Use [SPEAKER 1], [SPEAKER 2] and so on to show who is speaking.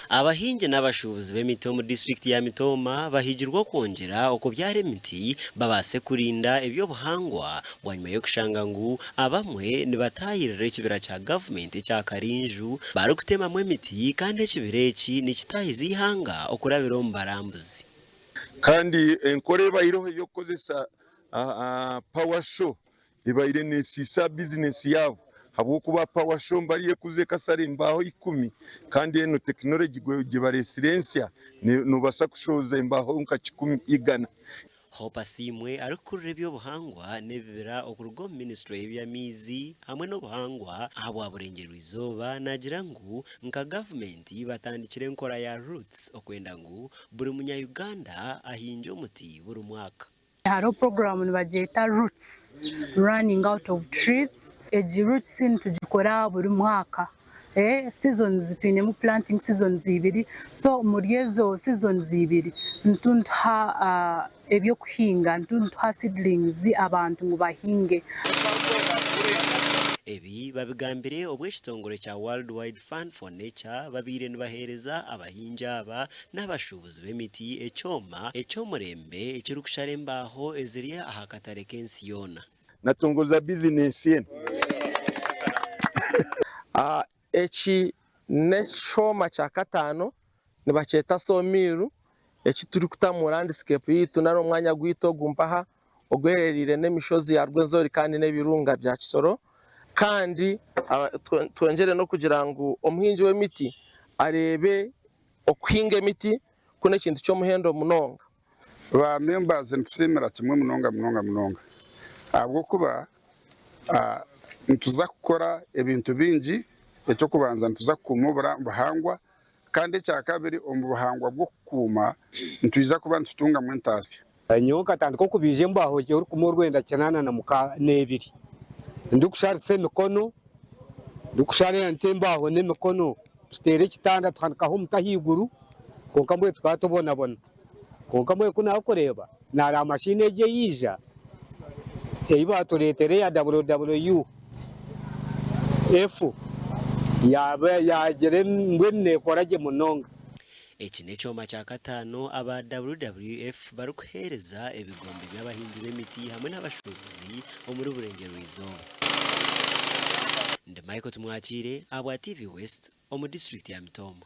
[SPEAKER 1] Abahingi n'abashubuzi b'Mitooma district ya Mitooma bahigirwa kongera uko byari emiti babase kurinda ibyo buhangwa wanyuma yo kushanga ngu abamwe nibatayirira ekibira cya government cya Karinju barukutema mu emiti kandi ekibireki nikitahiza ihanga okurabira mu barambuzi
[SPEAKER 2] kandi enkoreba iroho yo kozesa power show ibaire nesisa business yabo habwokuba power show mbariye kuze kasare imbaho 10 kandi eno technology gibare silencia nubasa kushoza imbaho nka 10 igana
[SPEAKER 1] Hopa simwe arukurira ibyo buhangwa nebibira okurugo ministry y'ebyamizi hamwe no buhangwa abo burengero izoba nagira ngu nka government batandikire nkora ya roots okwenda ngu buri munya Uganda ahinje umuti buri mwaka.
[SPEAKER 3] Haro program nibageta roots running out of trees eji roots ntugikora buri mwaka seasons twinemu planting seasons ibiri so muri ezo seasons ibiri ntunha ebyo kuhinga ntunha seedlings abantu ngo bahinge
[SPEAKER 1] ebi babigambire obw'ekitongole kya World Wide Fund for Nature babire nibahereza abahinja aba n'abashubuzi b'emiti ekyomurembe ekirukushara embaho eziri aha katare k'ensi yona
[SPEAKER 2] natongoza business yenu
[SPEAKER 4] eki nekyoma kya katano nibacheta somiru eki turi kutamu landscape yitu naro mwanya gwito gumpaha ogwererire n'emishozi ya Rwenzori kandi n'ebirunga bya Kisoro kandi twongere no kugira ngo omuhinji w'emiti arebe okuhinga emiti kune kintu cyo muhendo munonga
[SPEAKER 5] ba members ntusemera kimwe munonga abwo kuba ntuza kukora ebintu bingi ecyo kubanza ntuza kumubura bahangwa kandi cya kabiri omubuhangwa bwo kuma ntuiza kuba ntutunga mu ntasi
[SPEAKER 6] nyoka tandiko kubije mbaho cyo kumurwenda cyanana na muka nebiri ndikusharitse mikono ndikusharira ntembaho n'emikono tutere kitanda twanikaho mutahiguru konka mwe twatobona konka mwe kuna kureba nara mashine eje yija eiba toretere ya WWF yagere mbwene koraje munonga
[SPEAKER 1] Eki nekyoma kya katano aba WWF barukuhereza ebigombe by'abahinzi b'emiti hamwe n'abashubuzi omuri burengero izoba. Nde Michael Tumwakire abwa TV West omu district ya Mitooma.